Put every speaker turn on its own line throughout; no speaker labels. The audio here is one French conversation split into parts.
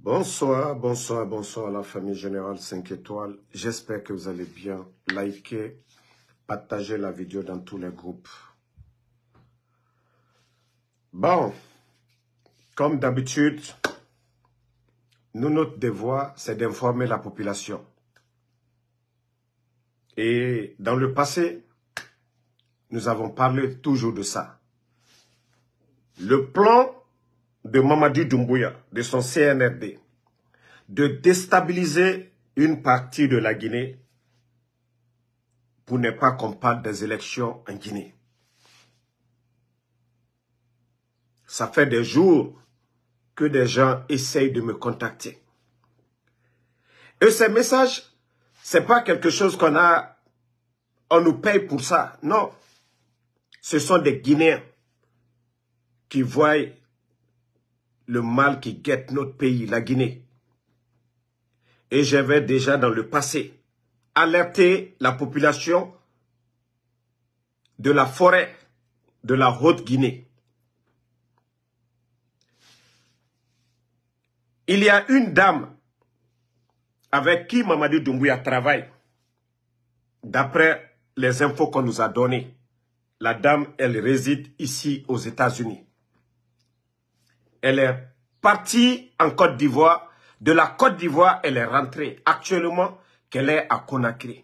Bonsoir, bonsoir, bonsoir la famille Générale 5 étoiles. J'espère que vous allez bien. Likez, partagez la vidéo dans tous les groupes. Bon, comme d'habitude, notre devoir, c'est d'informer la population. Et dans le passé, nous avons parlé toujours de ça. Le plan de Mamadi Doumbouya, de son CNRD, de déstabiliser une partie de la Guinée pour ne pas qu'on parle des élections en Guinée. Ça fait des jours que des gens essayent de me contacter. Et ces messages, c'est pas quelque chose on nous paye pour ça. Non. Ce sont des Guinéens qui voient le mal qui guette notre pays, la Guinée. Et j'avais déjà dans le passé alerté la population de la forêt de la Haute-Guinée. Il y a une dame avec qui Mamadi Doumbouya travaille. D'après les infos qu'on nous a données, la dame, elle réside ici aux États-Unis. Elle est partie en Côte d'Ivoire. De la Côte d'Ivoire, elle est rentrée. Actuellement, qu'elle est à Conakry.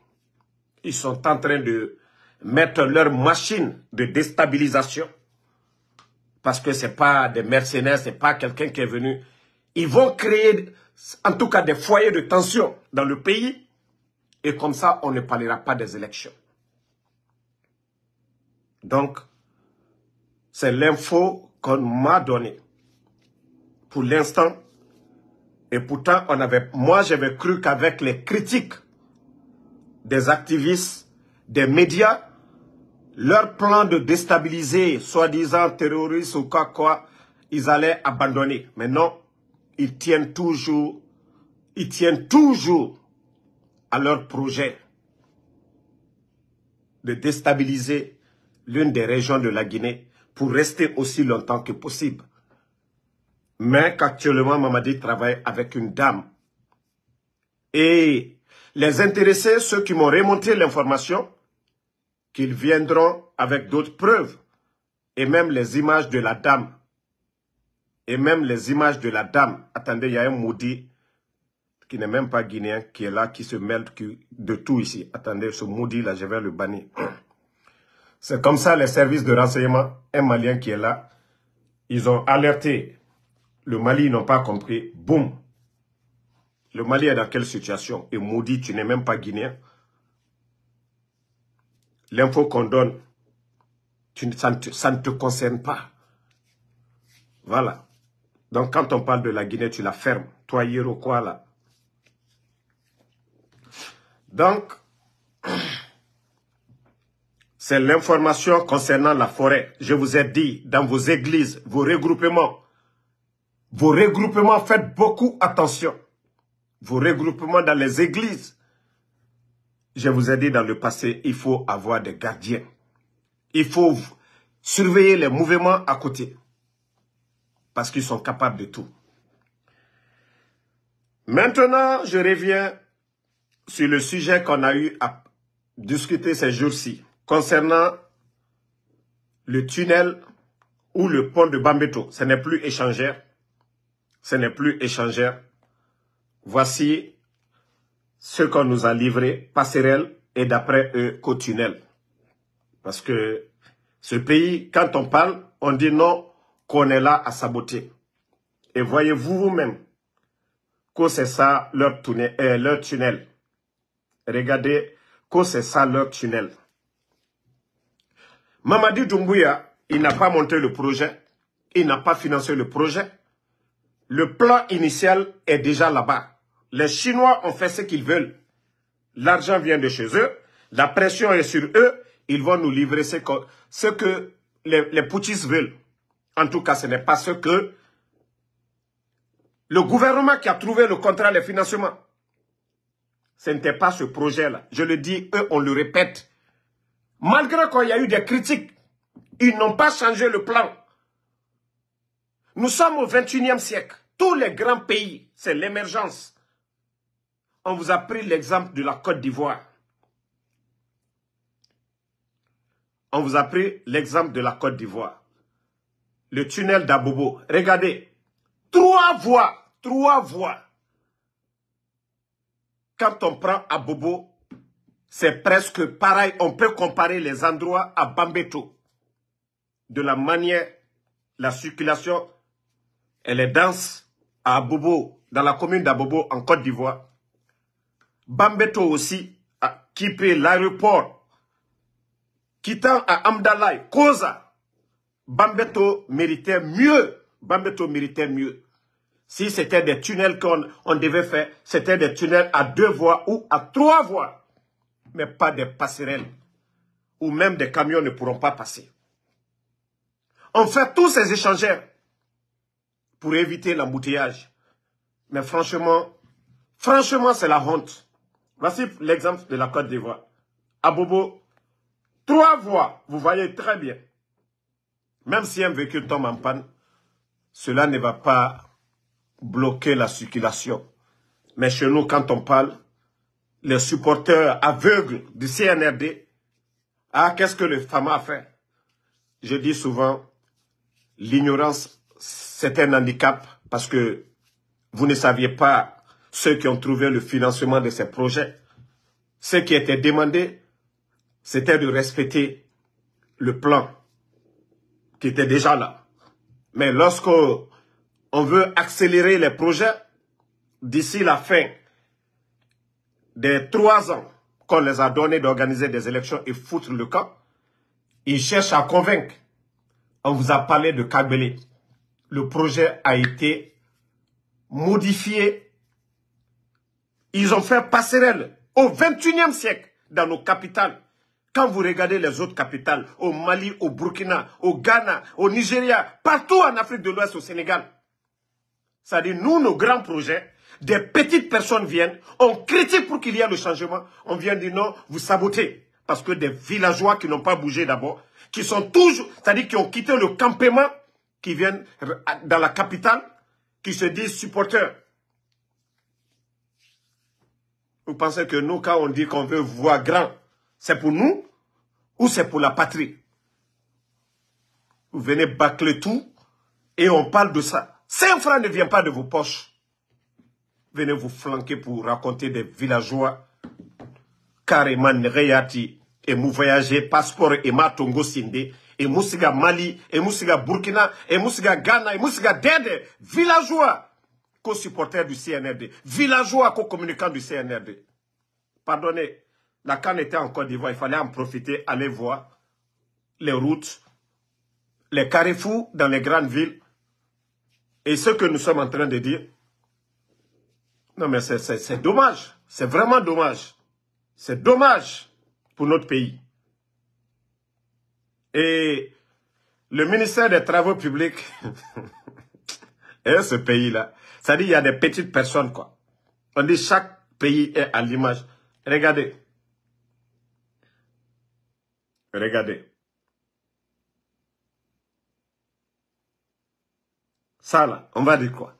Ils sont en train de mettre leur machine de déstabilisation. Parce que ce n'est pas des mercenaires, ce n'est pas quelqu'un qui est venu. Ils vont créer, en tout cas, des foyers de tension dans le pays. Et comme ça, on ne parlera pas des élections. Donc, c'est l'info qu'on m'a donnée. Pour l'instant, et pourtant, moi j'avais cru qu'avec les critiques des activistes, des médias, leur plan de déstabiliser, soi-disant terroristes ou quoi, ils allaient abandonner. Mais non, ils tiennent toujours à leur projet de déstabiliser l'une des régions de la Guinée pour rester aussi longtemps que possible. Mais qu'actuellement, Mamadi travaille avec une dame. Et les intéressés, ceux qui m'ont remonté l'information, qu'ils viendront avec d'autres preuves. Et même les images de la dame. Attendez, il y a un maudit qui n'est même pas guinéen, qui est là, qui se mêle de tout ici. Attendez, ce maudit là, je vais le bannir. C'est comme ça, les services de renseignement, un Malien qui est là, ils ont alerté. Le Mali, ils n'ont pas compris. Boum. Le Mali est dans quelle situation? Et maudit, tu n'es même pas guinéen. L'info qu'on donne, ça ne te concerne pas. Voilà. Donc, quand on parle de la Guinée, tu la fermes. Toi, Iroquois, là. Donc, c'est l'information concernant la forêt. Je vous ai dit, dans vos églises, vos regroupements, faites beaucoup attention. Vos regroupements dans les églises. Je vous ai dit dans le passé, il faut avoir des gardiens. Il faut surveiller les mouvements à côté. Parce qu'ils sont capables de tout. Maintenant, je reviens sur le sujet qu'on a eu à discuter ces jours-ci. Concernant le tunnel ou le pont de Bambeto. Ce n'est plus échangeur. Ce n'est plus échangeur. Voici ce qu'on nous a livré, passerelle, et d'après eux, co-tunnel. Parce que ce pays, quand on parle, on dit non, qu'on est là à saboter. Et voyez-vous vous-même que c'est ça leur tunnel. Regardez que c'est ça leur tunnel. Mamadi Doumbouya, il n'a pas monté le projet, il n'a pas financé le projet. Le plan initial est déjà là-bas. Les Chinois ont fait ce qu'ils veulent. L'argent vient de chez eux. La pression est sur eux. Ils vont nous livrer ce que les putschistes veulent. En tout cas, ce n'est pas ce que le gouvernement qui a trouvé le contrat de financement. Ce n'était pas ce projet-là. Je le dis, eux, on le répète. Malgré qu'il y a eu des critiques, ils n'ont pas changé le plan. Nous sommes au 21e siècle. Tous les grands pays, c'est l'émergence. On vous a pris l'exemple de la Côte d'Ivoire. On vous a pris l'exemple de la Côte d'Ivoire. Le tunnel d'Abobo. Regardez, 3 voies. 3 voies. Quand on prend Abobo, c'est presque pareil. On peut comparer les endroits à Bambeto. De la manière, la circulation, elle est dense à Abobo, dans la commune d'Abobo, en Côte d'Ivoire. Bambeto aussi, qui paie l'aéroport, quittant à Amdalaï, Koza. Bambeto méritait mieux. Bambeto méritait mieux. Si c'était des tunnels qu'on devait faire, c'était des tunnels à 2 voies ou à 3 voies. Mais pas des passerelles. Où même des camions ne pourront pas passer. On fait tous ces échangeurs pour éviter l'embouteillage. Mais franchement, c'est la honte. Voici l'exemple de la Côte d'Ivoire. À Bobo, 3 voies, vous voyez très bien. Même si un véhicule tombe en panne, cela ne va pas bloquer la circulation. Mais chez nous, quand on parle, les supporters aveugles du CNRD, qu'est-ce que le FAMA a fait? Je dis souvent, l'ignorance, c'est un handicap parce que vous ne saviez pas ceux qui ont trouvé le financement de ces projets. Ce qui était demandé, c'était de respecter le plan qui était déjà là. Mais lorsqu'on veut accélérer les projets, d'ici la fin des 3 ans qu'on les a donnés d'organiser des élections et foutre le camp, ils cherchent à convaincre. On vous a parlé de Kagbele. Le projet a été modifié. Ils ont fait passerelle au 21e siècle dans nos capitales. Quand vous regardez les autres capitales, au Mali, au Burkina, au Ghana, au Nigeria, partout en Afrique de l'Ouest, au Sénégal. C'est-à-dire, nous, nos grands projets, des petites personnes viennent, on critique pour qu'il y ait le changement. On vient dire non, vous sabotez. Parce que des villageois qui n'ont pas bougé d'abord, qui sont toujours, c'est-à-dire qui ont quitté le campement, qui viennent dans la capitale, qui se disent supporters. Vous pensez que nous, quand on dit qu'on veut voir grand, c'est pour nous ou c'est pour la patrie? Vous venez bâcler tout et on parle de ça. 5 francs ne vient pas de vos poches. Venez vous flanquer pour raconter des villageois carrément Reyati et vous voyagez passeport et Matongo Sinde et Moussiga Mali et Moussiga Burkina et Moussiga Ghana et Moussiga Dende, villageois co-supporters du CNRD, villageois co-communicants du CNRD. Pardonnez, la CAN était en Côte d'Ivoire, il fallait en profiter, aller voir les routes, les carrefours dans les grandes villes. Et ce que nous sommes en train de dire, non mais c'est dommage, c'est vraiment dommage. C'est dommage pour notre pays. Et le ministère des Travaux publics, et ce pays-là, ça dit il y a des petites personnes quoi. On dit chaque pays est à l'image. Regardez. Regardez. Ça là, on va dire quoi?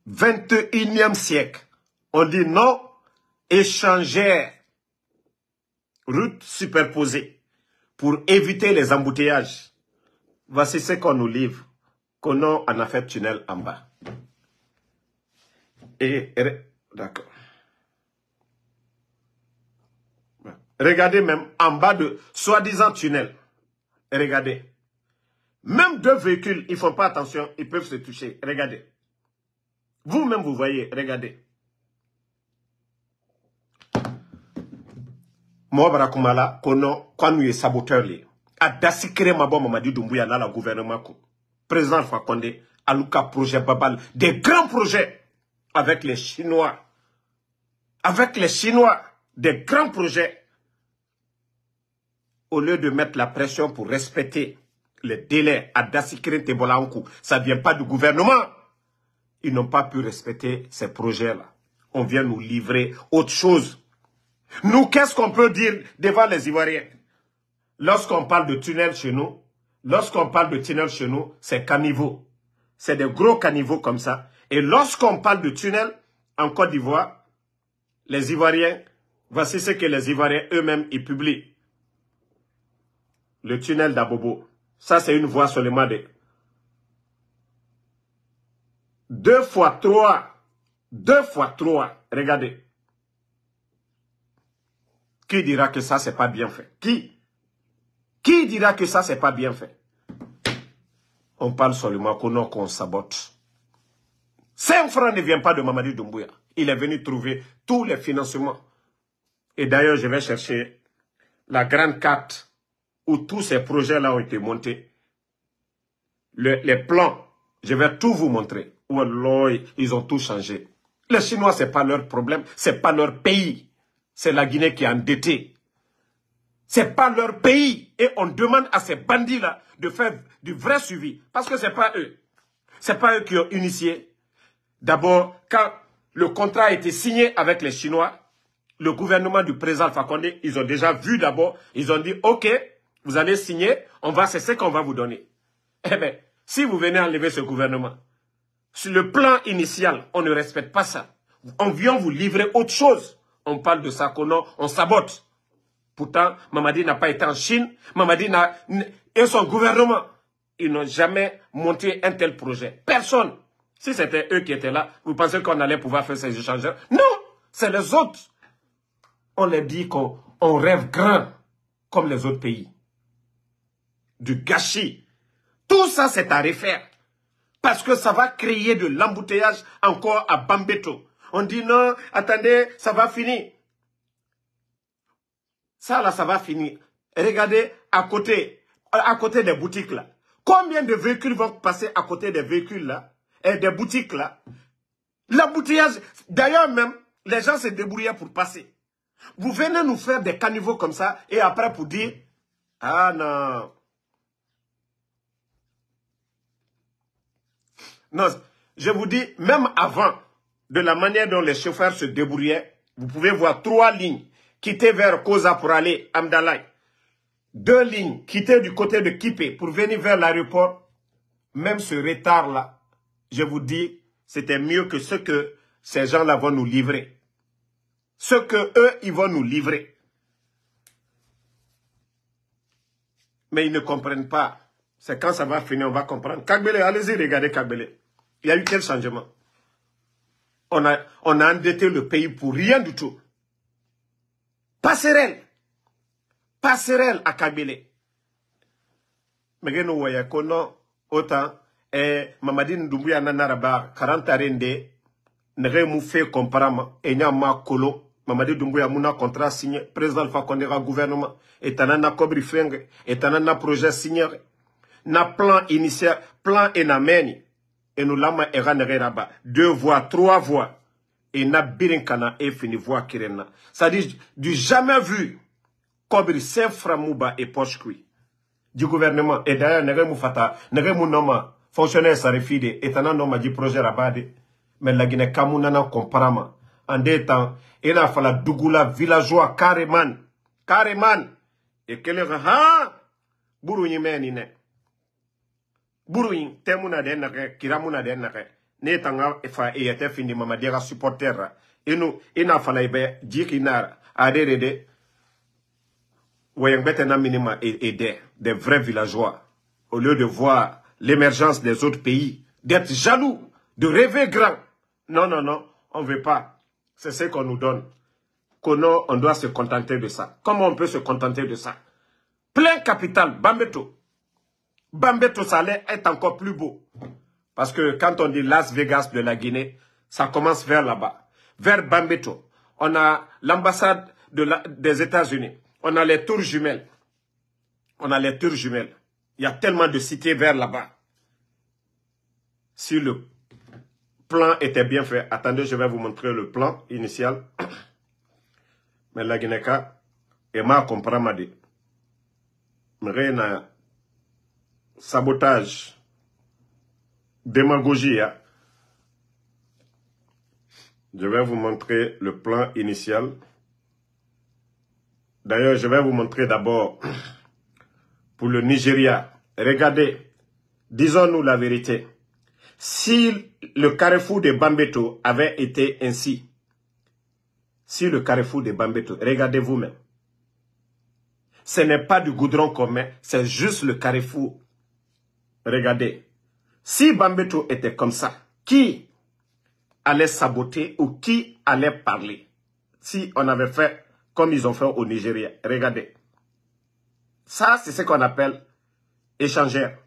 21e siècle. On dit non, échangère, route superposée, pour éviter les embouteillages. Voici ce qu'on nous livre. Qu'on en a fait tunnel en bas. Et, d'accord. Regardez même en bas de soi-disant tunnel. Regardez. Même 2 véhicules, ils ne font pas attention, ils peuvent se toucher. Regardez. Vous-même, vous voyez, regardez. Moi, Barakoumala, kono, quand nous sommes saboteurs, à Dassikere Mabo Mamadi Doumbouya, dans le gouvernement, président Fakonde, Aluka projet Babal, des grands projets avec les Chinois. Avec les Chinois, des grands projets. Au lieu de mettre la pression pour respecter les délais à Dassikere Tebolankou, ça ne vient pas du gouvernement. Ils n'ont pas pu respecter ces projets-là. On vient nous livrer autre chose. Nous, qu'est-ce qu'on peut dire devant les Ivoiriens? Lorsqu'on parle de tunnel chez nous, c'est caniveau. C'est des gros caniveaux comme ça. Et lorsqu'on parle de tunnel en Côte d'Ivoire, les Ivoiriens, voici ce que les Ivoiriens eux-mêmes y publient. Le tunnel d'Abobo. Ça, c'est une voie seulement de 2 fois 3. 2 fois 3. Regardez. Qui dira que ça, c'est pas bien fait? Qui dira que ça, c'est pas bien fait? On parle seulement qu'on sabote. 5 francs ne viennent pas de Mamadi Doumbouya. Il est venu trouver tous les financements. Et d'ailleurs, je vais chercher la grande carte où tous ces projets-là ont été montés. Les plans, je vais tout vous montrer. Wallah, ils ont tout changé. Les Chinois, ce n'est pas leur problème, ce n'est pas leur pays. C'est la Guinée qui est endettée. Ce n'est pas leur pays. Et on demande à ces bandits-là de faire du vrai suivi. Parce que ce n'est pas eux. Ce n'est pas eux qui ont initié. D'abord, quand le contrat a été signé avec les Chinois, le gouvernement du président Alpha Condé, ils ont déjà vu d'abord, ils ont dit, OK, vous allez signer, c'est ce qu'on va vous donner. Eh bien, si vous venez enlever ce gouvernement, sur le plan initial, on ne respecte pas ça. On vient vous livrer autre chose. On parle de ça, on sabote. Pourtant, Mamadi n'a pas été en Chine. Mamadi et son gouvernement, ils n'ont jamais monté un tel projet. Personne. Si c'était eux qui étaient là, vous pensez qu'on allait pouvoir faire ces échangeurs? Non, c'est les autres. On leur dit qu'on rêve grand comme les autres pays. Du gâchis. Tout ça, c'est à refaire. Parce que ça va créer de l'embouteillage encore à Bambeto. On dit non, attendez, ça va finir. Ça là, ça va finir. Regardez à côté des boutiques là. Combien de véhicules vont passer à côté des véhicules là et des boutiques là? L'embouteillage, d'ailleurs même, les gens se débrouillaient pour passer. Vous venez nous faire des caniveaux comme ça et après pour dire, ah non. Non, je vous dis, même avant, de la manière dont les chauffeurs se débrouillaient, vous pouvez voir 3 lignes quitter vers Koza pour aller à Amdalaï. 2 lignes quitter du côté de Kipé pour venir vers l'aéroport. Même ce retard-là, je vous dis, c'était mieux que ce que ces gens-là vont nous livrer. Ce que eux, ils vont nous livrer. Mais ils ne comprennent pas. C'est quand ça va finir, on va comprendre. Kagbele, allez-y, regardez Kagbele. Il y a eu quel changement? On a endetté le pays pour rien du tout. Passerelle. Passerelle à Kagbele. Mais nous voyons qu'on autant, Mamadi Doumbouya Nanaraba, 40 arendés, n'aurait mou fait comparamment, et n'y a ma colo, Mamadi Doumbouya Mouna contrat signé, président Alpha Condé gouvernement, et tanana Kobri Freng, et tanana projet signé, na plan initial, plan et na meni, et nous l'ama era nereba, 2 voies, 3 voies, et na birinkana et fini voie kirena. Ça dit, du jamais vu, Kobri Saint-Framouba et Pochkui, du gouvernement, et d'ailleurs, n'aurait fata, n'aurait noma, fonctionnaire sarifide, et tanana noma du projet rabade, mais la Guinée Kamounana comparama, en des temps, il a fallu Dougoula, villageois, carrément, et que le ha, Bourouini menine. Bourouin, Temouna denake, Kiramuna denake, Netanga, fa et était fini, Mamadera supporter, et nous, il a fallu Djikinar, Adérede, Ouyengbetena minima et des vrais villageois, au lieu de voir l'émergence des autres pays, d'être jaloux, de rêver grand. Non, non, non, on ne veut pas. C'est ce qu'on nous donne. On doit se contenter de ça. Comment on peut se contenter de ça? Plein capital, Bambeto. Bambeto, ça allait être encore plus beau. Parce que quand on dit Las Vegas de la Guinée, ça commence vers là-bas. Vers Bambeto. On a l'ambassade des États-Unis. On a les tours jumelles. On a les tours jumelles. Il y a tellement de cités vers là-bas. Si le plan était bien fait. Attendez, je vais vous montrer le plan initial. Mais la Guinée-Ka, et ma comprend dit. Mais na sabotage, démagogie. Je vais vous montrer le plan initial. D'ailleurs, je vais vous montrer d'abord pour le Nigeria. Regardez, disons-nous la vérité. Si le carrefour de Bambeto avait été ainsi, si le carrefour de Bambeto, regardez vous-même, ce n'est pas du goudron qu'on met, c'est juste le carrefour. Regardez, si Bambeto était comme ça, qui allait saboter ou qui allait parler? Si on avait fait comme ils ont fait au Nigeria, regardez. Ça, c'est ce qu'on appelle échangeur.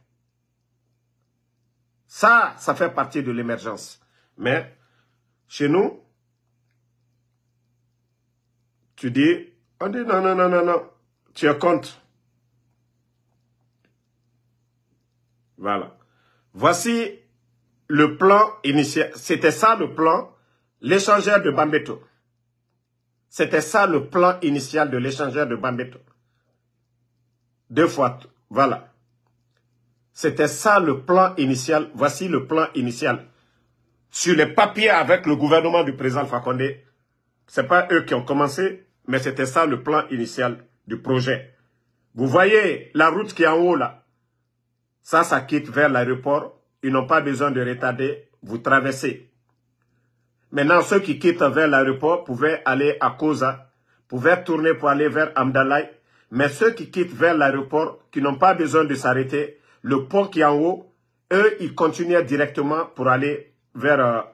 Ça fait partie de l'émergence. Mais, chez nous, tu dis, on dit non, non, non, non, non, tu es contre. Voilà. Voici le plan initial. C'était ça le plan, l'échangeur de Bambeto. C'était ça le plan initial de l'échangeur de Bambeto. 2 fois, voilà. C'était ça le plan initial. Voici le plan initial. Sur les papiers avec le gouvernement du président Alpha Condé, ce n'est pas eux qui ont commencé, mais c'était ça le plan initial du projet. Vous voyez la route qui est en haut là. Ça quitte vers l'aéroport. Ils n'ont pas besoin de retarder. Vous traversez. Maintenant, ceux qui quittent vers l'aéroport pouvaient aller à Koza, pouvaient tourner pour aller vers Amdalaï. Mais ceux qui quittent vers l'aéroport, qui n'ont pas besoin de s'arrêter, le pont qui est en haut, eux, ils continuaient directement pour aller vers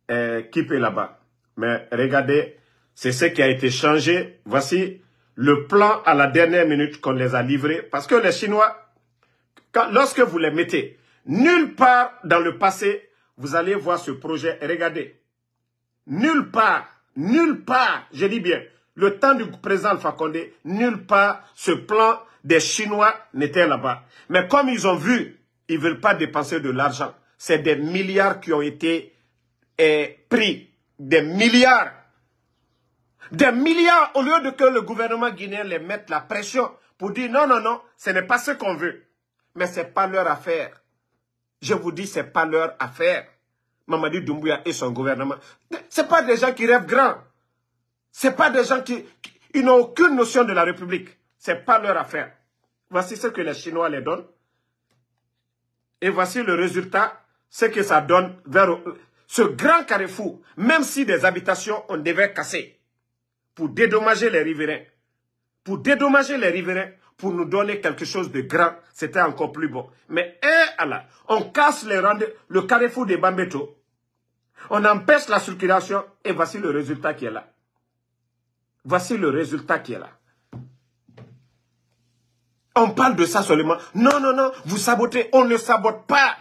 Kipé là-bas. Mais regardez, c'est ce qui a été changé. Voici le plan à la dernière minute qu'on les a livrés. Parce que les Chinois, lorsque vous les mettez, nulle part dans le passé, vous allez voir ce projet. Regardez, nulle part, je dis bien, le temps du président Alpha Condé, nulle part, ce plan des Chinois n'était là-bas. Mais comme ils ont vu, ils ne veulent pas dépenser de l'argent. C'est des milliards qui ont été pris. Des milliards. Des milliards au lieu de que le gouvernement guinéen les mette la pression pour dire non, non, non, ce n'est pas ce qu'on veut. Mais ce n'est pas leur affaire. Je vous dis, ce n'est pas leur affaire. Mamadi Doumbouya et son gouvernement. Ce n'est pas des gens qui rêvent grand. Ce n'est pas des gens qui ils n'ont aucune notion de la République. Ce n'est pas leur affaire. Voici ce que les Chinois les donnent. Et voici le résultat, ce que ça donne vers ce grand carrefour. Même si des habitations, on devait casser pour dédommager les riverains. Pour dédommager les riverains, pour nous donner quelque chose de grand, c'était encore plus bon. Mais, Allah, on casse le carrefour de Bambeto, on empêche la circulation, et voici le résultat qui est là. Voici le résultat qui est là. On parle de ça seulement. Non, non, non, vous sabotez. On ne sabote pas.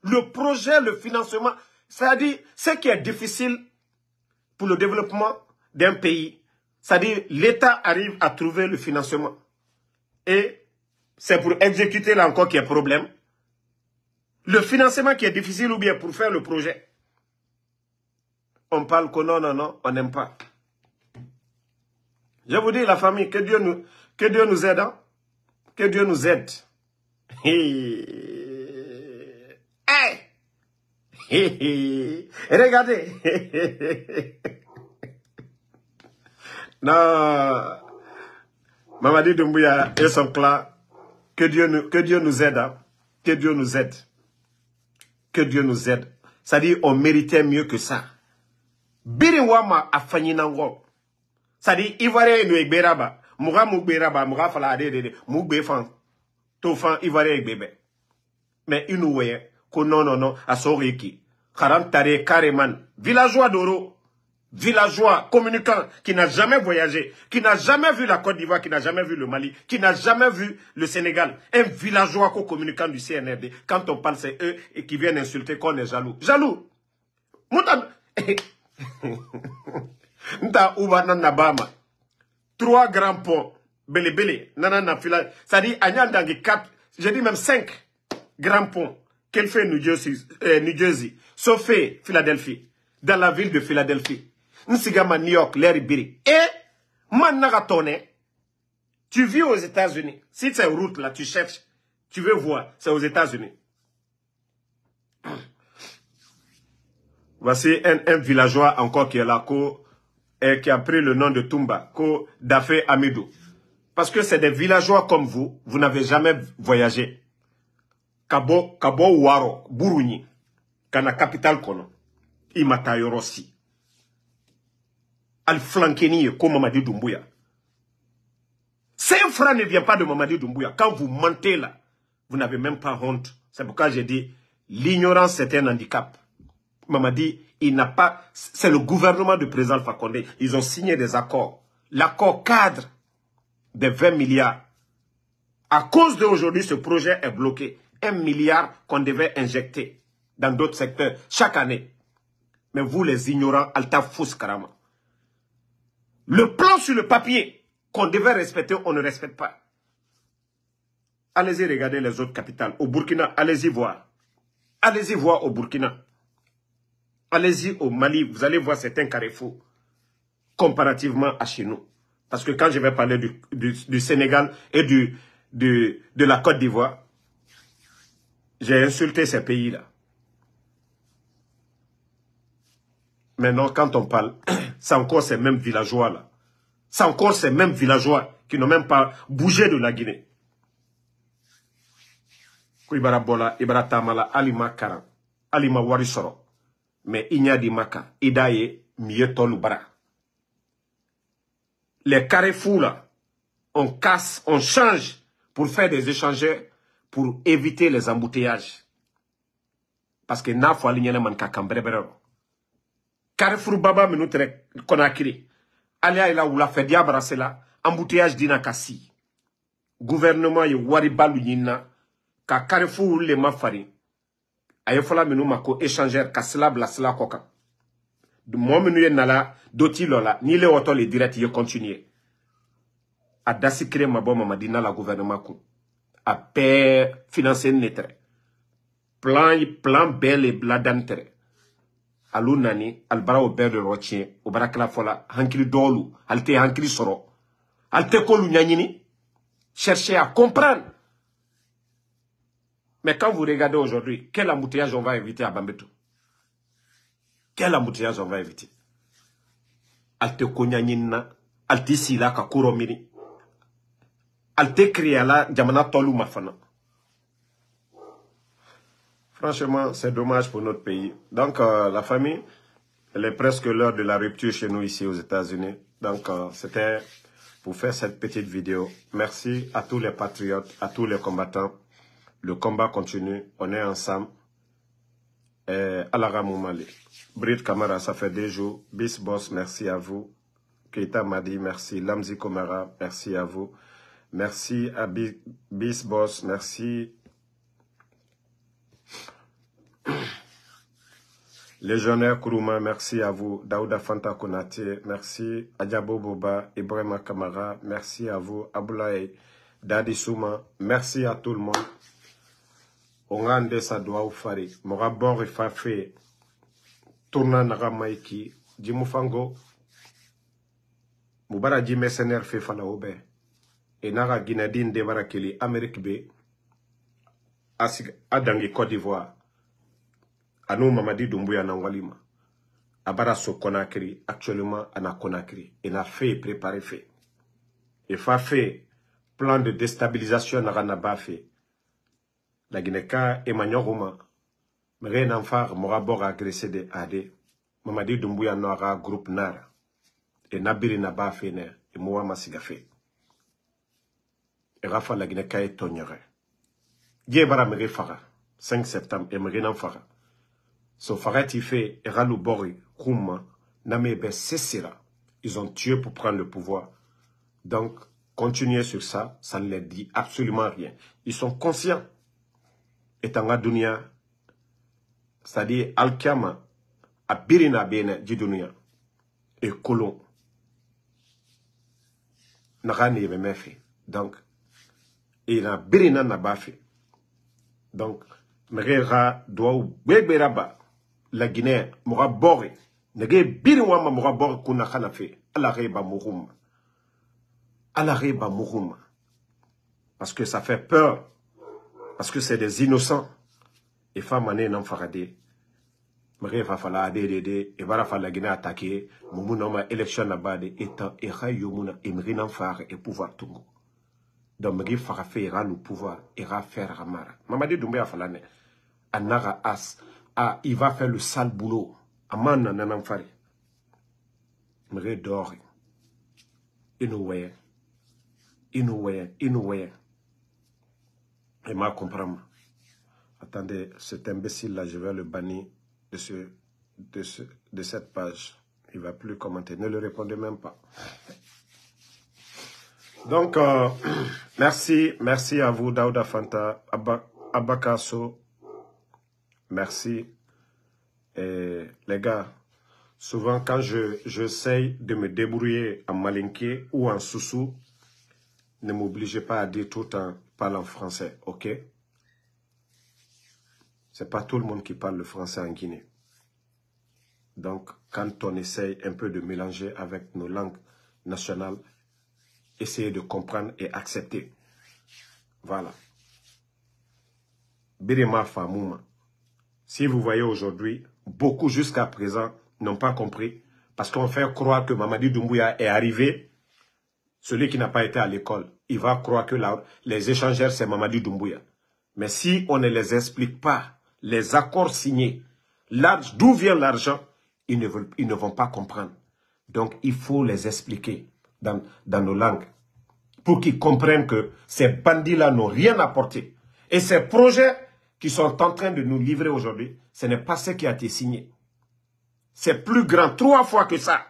Le projet, le financement, c'est-à-dire, ce qui est difficile pour le développement d'un pays, c'est-à-dire, l'État arrive à trouver le financement. Et c'est pour exécuter là encore qu'il y a problème. Le financement qui est difficile ou bien pour faire le projet. On parle que non, non, non, on n'aime pas. Je vous dis, la famille, que Dieu nous aide. Hein? Que Dieu nous aide. Regardez. Non. Mamadi Doumbouya et son clan. Que Dieu nous aide. Hein? Que Dieu nous aide. Que Dieu nous aide. C'est-à-dire, on méritait mieux que ça. Biriwama a Fanyanango. C'est-à-dire, Ivoirien nous ekberaba. Moura moukberaba, moura fala adede, moukbefan. Tofan, Ivoirien ekbebe. Mais il nous voyait que non, non, non, à Soriki. Karantare Kareman. Villageois d'Oro. Villageois, communicant, qui n'a jamais voyagé, qui n'a jamais vu la Côte d'Ivoire, qui n'a jamais vu le Mali, qui n'a jamais vu le Sénégal. Un villageois communicant du CNRD. Quand on parle, c'est eux et qui viennent insulter qu'on est jaloux. Jaloux. Moutan. Nta Oubanan Nabama. 3 grands ponts. Bele bele. Nanana fila. Ça dit, Agnan Dangi 4, je dis même 5 grands ponts. Qu'elle fait New Jersey. Sauf fait Philadelphie. Dans la ville de Philadelphie. Nsigama New York, Larry Biri. Et, Mannagatone, tu vis aux États-Unis. Si c'est une route là, tu cherches, tu veux voir, c'est aux États-Unis. Voici un villageois encore qui est là, qui a pris le nom de Tumba, Dafé Amidou. Parce que c'est des villageois comme vous n'avez jamais voyagé. Kabo Waro, Buruni. Kana capital kono. Imata yorosi. Al flankeni comme Mamadi Doumbouya. 5 francs ne vient pas de Mamadi Doumbouya. Quand vous mentez là, vous n'avez même pas honte. C'est pourquoi j'ai dit, l'ignorance c'est un handicap. Mamadi, il n'a pas... C'est le gouvernement du président Alpha Condé. Ils ont signé des accords. L'accord cadre de 20 milliards. À cause d'aujourd'hui, ce projet est bloqué. 1 milliard qu'on devait injecter dans d'autres secteurs chaque année. Mais vous les ignorants, Alta Fous Karama. Le plan sur le papier qu'on devait respecter, on ne respecte pas. Allez-y regarder les autres capitales. Au Burkina, allez-y voir. Allez-y voir au Burkina. Allez-y au Mali, vous allez voir certains carrefours comparativement à chez nous. Parce que quand je vais parler du Sénégal et de la Côte d'Ivoire, j'ai insulté ces pays-là. Maintenant, quand on parle, c'est encore ces mêmes villageois-là. C'est encore ces mêmes villageois qui n'ont même pas bougé de la Guinée. Ibara Bola, Ibara Tamala, Alima Karan, Alima Warisoro. Mais il n'y a di Maka, Idaye, Mietol Bara. Les carrefours là, on casse, on change pour faire des échangeurs, pour éviter les embouteillages. Parce que n'a pas ligné man kakambrebrero. Carrefour Baba menutre Konakiri. Alia ila ou la fait diabrasela, embouteillage dina kasi. Gouvernement ye waribalu yina, ka Carrefour le mafari. Aye fola menu mako échangeur kasla blasla koka. De mon menu nala, doti lola, ni le auto le direct ye continuer. A dasi kre mabo mamadina la gouvernement ko. A paix financer netre. Plan bel et bladantere. Alou nani, albara au beurre de rotien, au barakla fola, hankili dolu, alte hankili soro. Alte kolu nyanini. Cherchez à comprendre. Mais quand vous regardez aujourd'hui, quel embouteillage on va éviter à Bambeto? Quel embouteillage on va éviter? Alte konyanina, alte sila ka kuromini. Alte kriala, jamana tolu mafana. Franchement, c'est dommage pour notre pays. Donc, la famille, elle est presque l'heure de la rupture chez nous ici aux États-Unis. Donc, c'était pour faire cette petite vidéo. Merci à tous les patriotes, à tous les combattants. Le combat continue, on est ensemble. Alara Moumali. Brit Kamara, ça fait 2 jours. Bis Boss, merci à vous. Keita Madi, merci. Lamzi Komara, merci à vous. Merci à Bis Boss, merci. Légionnaire Kourouma, merci à vous. Daouda Fanta Konate, merci. Adjabo Boba, Ibrahima Kamara, merci à vous. Aboulaye, Dadi Souma, merci à tout le monde. Ongande Sadoua Oufari, Morabor et Fafé, Tourna Naramaiki, Djimoufango, Moubara Dji mercenaire Fefala Obe, et Nara Guinadine Devarakeli, Amérique B, Adangi Côte d'Ivoire. Anou Mamadi Doumbouya na Walima. Abara so Conakry, actuellement à Conakry. Il a fait, préparé, fait. Il a fait plan de déstabilisation na fait. La Guinée-Ka, Emmanuel Roma, mais rien faire, Morabor agressé de AD. Mamadi Doumbouya n'aura groupe Nara. Et Nabiri n'a pas fait, et Moua Masigafé. Et Rafa la Guinée-Ka est tonneré. Yébara Méré Fara, 5 septembre, et Méré Fara. So Farati fait Eralou Bori, Kouma, Namebe Sessira. Ils ont tué pour prendre le pouvoir. Donc, continuer sur ça, ça ne leur dit absolument rien. Ils sont conscients. Et Tanga Dunia, c'est-à-dire Al-Kiama, à Birina Bene, Djidunia, et Kolon. Narani avait fait. Donc, et na Birina n'a pas fait. Donc, Mérera doit ou Béberaba. La Guinée, Moura Boré, Nege Biriwama Moura Boré Kuna Khanafe, Alareba Mouroum. Alareba Mouroum. Parce que ça fait peur. Parce que c'est des innocents. Et Famane n'en faradé. Méré va falloir aider, et va falloir la Guinée attaquer. Moumounama élection là-bas, et Yomuna, et Méré n'en faire et pouvoir tout. Donc Méré Farafé ira le pouvoir, ira faire Ramara. Mamadi Doumbé a fallu Anara As. ah, il va faire le sale boulot. Amana nanamfari. Mre dori. Inoué. Et ma comprendre. Attendez, cet imbécile-là, je vais le bannir de cette page. Il ne va plus commenter. Ne le répondez même pas. Donc, merci à vous, Daouda Fanta, Abakaso. Merci. Et les gars, souvent quand j'essaye de me débrouiller en malinké ou en soussou, ne m'obligez pas à dire tout le temps, parle en français, ok? C'est pas tout le monde qui parle le français en Guinée. Donc, quand on essaye un peu de mélanger avec nos langues nationales, essayez de comprendre et accepter. Voilà. Birima Famouma. Si vous voyez aujourd'hui, beaucoup jusqu'à présent n'ont pas compris parce qu'on fait croire que Mamadi Doumbouya est arrivé. Celui qui n'a pas été à l'école, il va croire que les échangeurs, c'est Mamadi Doumbouya. Mais si on ne les explique pas, les accords signés, d'où vient l'argent, ils ne vont pas comprendre. Donc, il faut les expliquer dans nos langues pour qu'ils comprennent que ces bandits-là n'ont rien apporté. Et ces projets qui sont en train de nous livrer aujourd'hui, ce n'est pas ce qui a été signé. C'est plus grand, 3 fois que ça.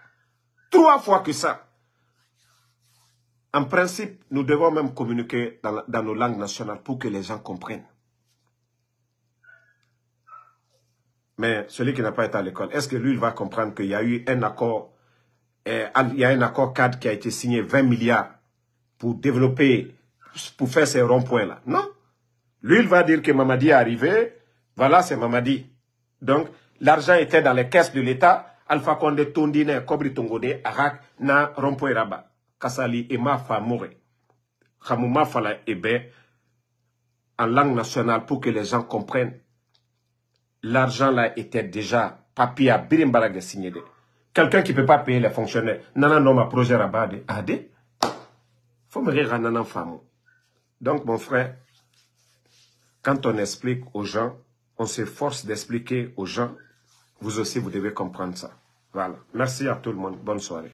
3 fois que ça. En principe, nous devons même communiquer dans nos langues nationales pour que les gens comprennent. Mais celui qui n'a pas été à l'école, est-ce que lui, il va comprendre qu'il y a eu un accord, il y a un accord cadre qui a été signé 20 milliards pour développer, pour faire ces ronds-points-là? Non. Lui, il va dire que Mamadi est arrivé, voilà, c'est Mamadi. Donc, l'argent était dans les caisses de l'État, Alpha Condé, Tondine, Kobri Tongode, Arak, Na, Rompoy Rabat, Kassali, Ema, Famore, Khamouma Fala Ebe, en langue nationale pour que les gens comprennent. L'argent là était déjà papier à Birimbarag signé. Quelqu'un qui ne peut pas payer les fonctionnaires, Nana Noma projet Rabat, Ade, faut me rire à Nana Famou. Donc, mon frère, quand on explique aux gens, on s'efforce d'expliquer aux gens, vous aussi, vous devez comprendre ça. Voilà. Merci à tout le monde. Bonne soirée.